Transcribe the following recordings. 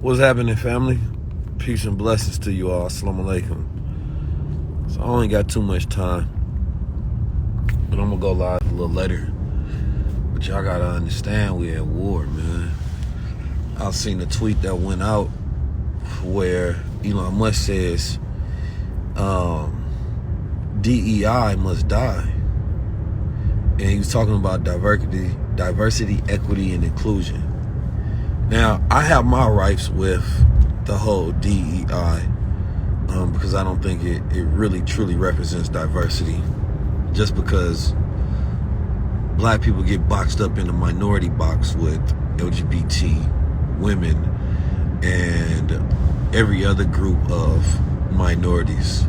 What's happening, family? Peace and blessings to you all. Assalamu alaikum. So I only got too much time, but I'm gonna go live a little later. But y'all gotta understand we at war, man. I've seen a tweet that went out where Elon Musk says DEI must die. And he was talking about diversity, equity, and inclusion. Now, I have my rights with the whole DEI because I don't think it really truly represents diversity. Just because black people get boxed up in the minority box with LGBT women and every other group of minorities.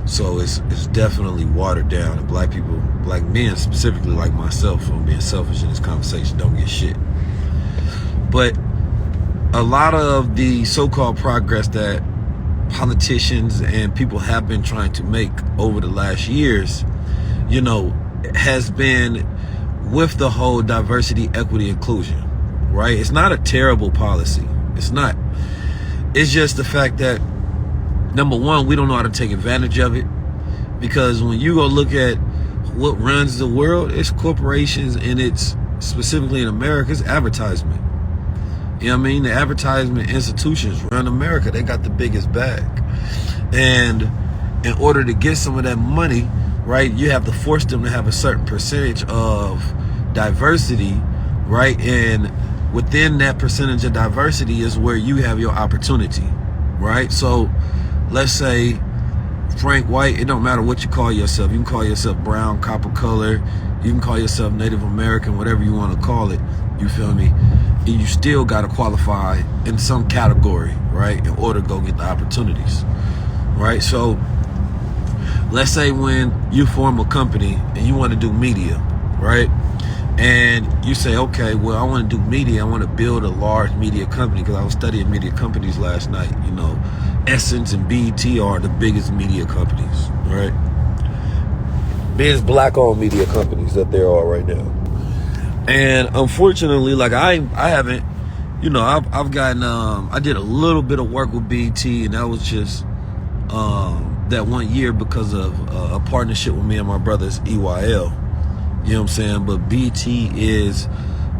So it's definitely watered down, and black people, black men specifically like myself, from being selfish in this conversation, don't get shit. But a lot of the so-called progress that politicians and people have been trying to make over the last years, has been with the whole diversity, equity, inclusion, right? It's not a terrible policy. It's not. It's just the fact that, number one, we don't know how to take advantage of it, because when you go look at what runs the world, it's corporations, and it's specifically in America, it's advertisement. You know what I mean? The advertisement institutions run America. They got the biggest bag. And in order to get some of that money, right, you have to force them to have a certain percentage of diversity, right? And within that percentage of diversity is where you have your opportunity, right? So let's say Frank White, it don't matter what you call yourself. You can call yourself brown, copper color. You can call yourself Native American, whatever you want to call it. You feel me? And you still got to qualify in some category, right, in order to go get the opportunities, right? So let's say when you form a company and you want to do media, right? And you say, okay, well, I want to do media. I want to build a large media company, because I was studying media companies last night. Essence and BET are the biggest media companies, right? Biggest black-owned media companies that there are right now. And unfortunately, like I haven't, I've gotten, I did a little bit of work with BET, and that was just that 1 year because of a partnership with me and my brothers, EYL. You know what I'm saying? But BET is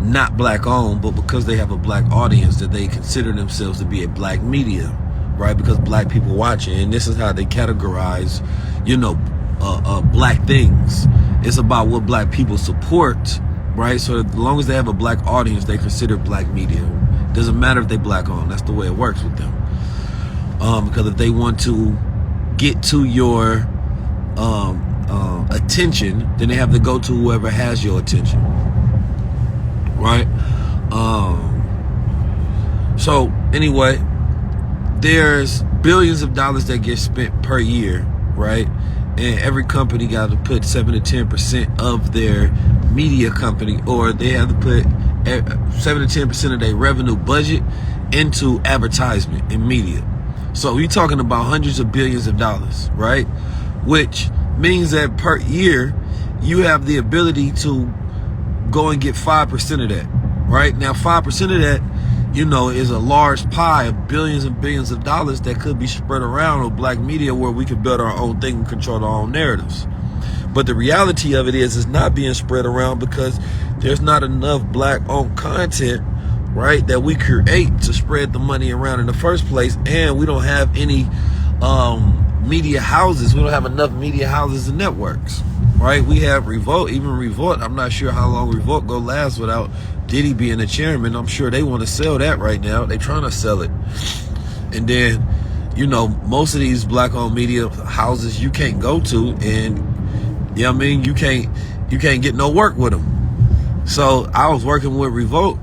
not black owned, but because they have a black audience, that they consider themselves to be a black media, right? Because black people watch it, and this is how they categorize, black things. It's about what black people support, right? So as long as they have a black audience, they consider black media. Doesn't matter if they black owned. That's the way it works with them. Because if they want to get to your attention, then they have to go to whoever has your attention, right? So anyway, there's billions of dollars that get spent per year, right? And every company got to put 7 to 10% of their media company, or they have to put 7 to 10% of their revenue budget into advertisement and media. So you're talking about hundreds of billions of dollars, right? Which means that per year, you have the ability to go and get 5% of that, right? Now, 5% of that, is a large pie of billions and billions of dollars that could be spread around with black media, where we could build our own thing and control our own narratives. But the reality of it is, it's not being spread around because there's not enough black-owned content, right, that we create to spread the money around in the first place. And we don't have any media houses. We don't have enough media houses and networks, right? We have Revolt. Even Revolt, I'm not sure how long Revolt go last without Diddy being the chairman. I'm sure they want to sell that right now. They're trying to sell it. And then, most of these black-owned media houses you can't go to, and you can't get no work with them. So I was working with Revolt.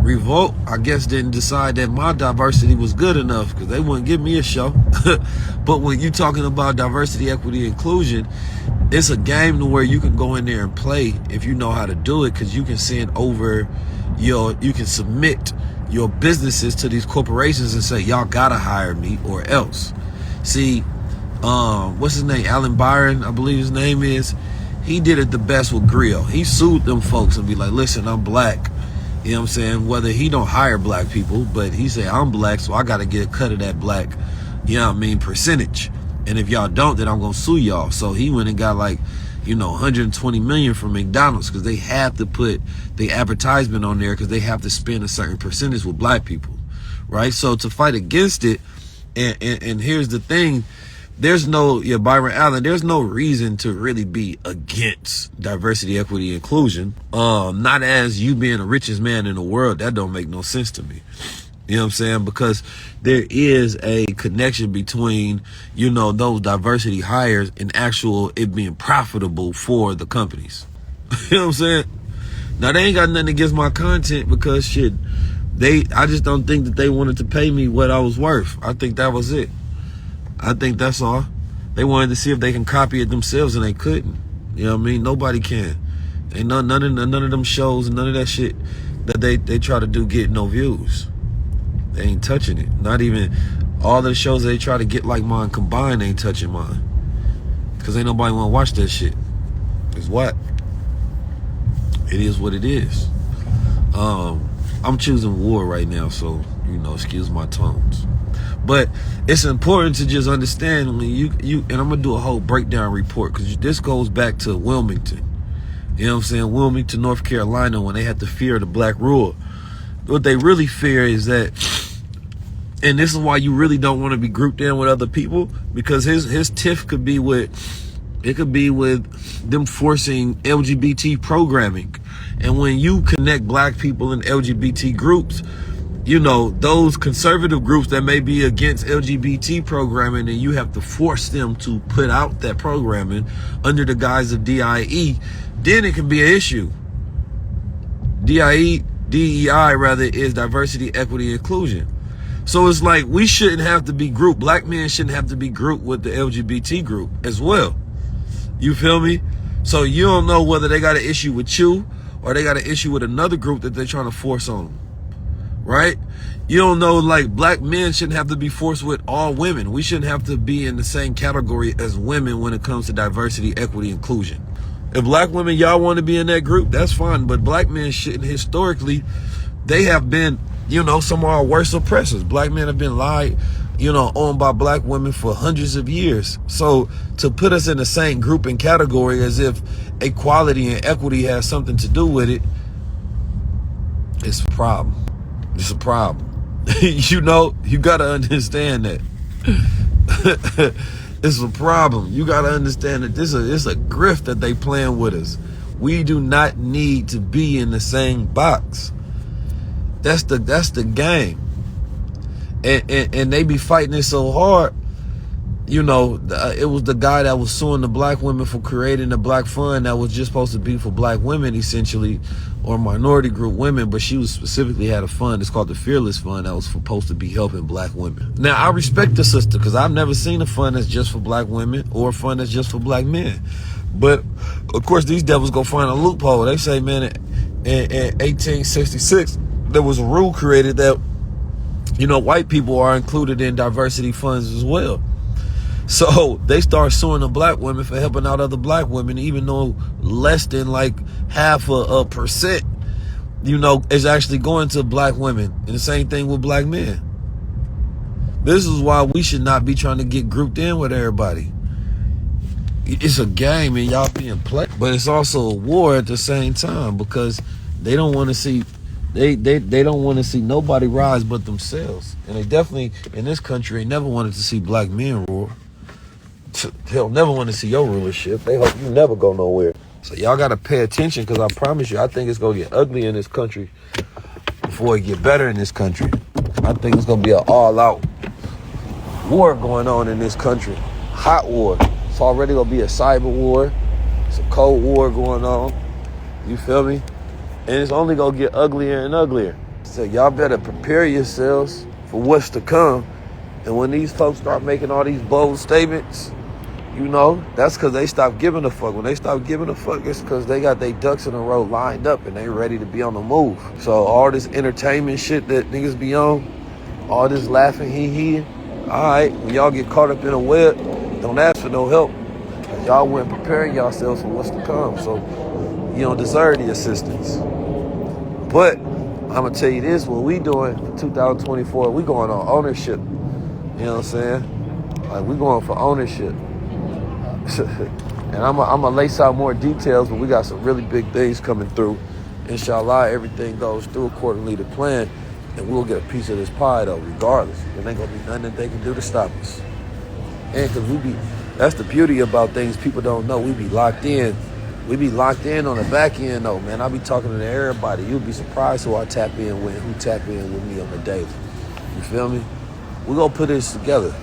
Revolt, I guess, didn't decide that my diversity was good enough, because they wouldn't give me a show. But when you're talking about diversity, equity, inclusion, it's a game to where you can go in there and play if you know how to do it, because you can send over you can submit your businesses to these corporations and say, y'all gotta hire me or else. See, what's his name? Alan Byron, I believe his name is. He did it the best with Grill. He sued them folks and be like, listen, I'm black. You know what I'm saying? Whether he don't hire black people, but he say, I'm black, so I got to get a cut of that black, you know what I mean, percentage. And if y'all don't, then I'm going to sue y'all. So he went and got like, 120 million from McDonald's because they have to put the advertisement on there because they have to spend a certain percentage with black people, right? So to fight against it, and here's the thing, there's no, Byron Allen, there's no reason to really be against diversity, equity, inclusion. Not as you being the richest man in the world. That don't make no sense to me. You know what I'm saying? Because there is a connection between, those diversity hires and actual it being profitable for the companies. You know what I'm saying? Now, they ain't got nothing against my content because shit, I just don't think that they wanted to pay me what I was worth. I think that was it. I think that's all. They wanted to see if they can copy it themselves and they couldn't. You know what I mean? Nobody can. Ain't none of them shows and none of that shit that they try to do get no views. They ain't touching it. Not even all the shows they try to get like mine combined ain't touching mine. Because ain't nobody want to watch that shit. It's what? It is what it is. I'm choosing war right now, so, excuse my tones. But it's important to just understand when you and I'm going to do a whole breakdown report because this goes back to Wilmington. You know what I'm saying? Wilmington, North Carolina, when they had to fear the black rule. What they really fear is that, and this is why you really don't want to be grouped in with other people, because his tiff could be with them forcing LGBT programming. And when you connect black people in LGBT groups, those conservative groups that may be against LGBT programming, and you have to force them to put out that programming under the guise of DIE, then it can be an issue. DEI rather is diversity, equity, inclusion. So it's like we shouldn't have to be grouped. Black men shouldn't have to be grouped with the LGBT group as well. You feel me? So you don't know whether they got an issue with you or they got an issue with another group that they're trying to force on them. Right? You don't know, like, black men shouldn't have to be forced with all women. We shouldn't have to be in the same category as women when it comes to diversity, equity, inclusion. If black women, y'all want to be in that group, that's fine. But black men shouldn't. Historically, they have been, some of our worst oppressors. Black men have been lied, on by black women for hundreds of years. So to put us in the same group and category as if equality and equity has something to do with it, it's a problem. It's a problem. You got to understand that. It's a problem. You got to understand that it's a grift that they playing with us. We do not need to be in the same box. That's the game. And they be fighting it so hard. It was the guy that was suing the black women for creating a black fund that was just supposed to be for black women, essentially, or minority group women, but she was specifically had a fund. It's called the Fearless Fund that was supposed to be helping black women. Now, I respect the sister because I've never seen a fund that's just for black women or a fund that's just for black men. But, of course, these devils go find a loophole. They say, man, in 1866, there was a rule created that, white people are included in diversity funds as well. So they start suing the black women for helping out other black women, even though less than like half a percent, is actually going to black women. And the same thing with black men. This is why we should not be trying to get grouped in with everybody. It's a game and y'all being played, but it's also a war at the same time because they don't want to see they don't want to see nobody rise but themselves. And they definitely in this country never wanted to see black men roar. They'll never want to see your rulership. They hope you never go nowhere. So y'all got to pay attention because I promise you, I think it's going to get ugly in this country before it get better in this country. I think it's going to be an all-out war going on in this country. Hot war. It's already going to be a cyber war. It's a cold war going on. You feel me? And it's only going to get uglier and uglier. So y'all better prepare yourselves for what's to come. And when these folks start making all these bold statements, that's because they stopped giving a fuck. When they stop giving a fuck, it's because they got their ducks in a row lined up and they ready to be on the move. So all this entertainment shit that niggas be on, all this laughing, hee-hee, all right, when y'all get caught up in a web, don't ask for no help. Because y'all weren't preparing yourselves for what's to come. So you don't deserve the assistance. But I'm gonna tell you this: what we doing for 2024, we going on ownership. You know what I'm saying? Like we going for ownership. And I'm gonna lace out more details, but we got some really big things coming through. Inshallah, everything goes through accordingly to plan, and we'll get a piece of this pie though, regardless. There ain't gonna be nothing that they can do to stop us. And because that's the beauty about things people don't know. We be locked in. We be locked in on the back end though, man. I be talking to everybody. You'll be surprised who I tap in with, who tap in with me on the daily. You feel me? We gonna put this together.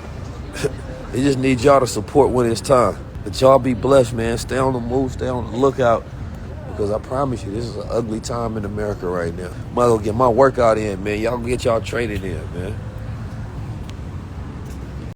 It just needs y'all to support when it's time. But y'all be blessed, man. Stay on the move, stay on the lookout. Because I promise you, this is an ugly time in America right now. Might as well get my workout in, man. Y'all get y'all traded in, man.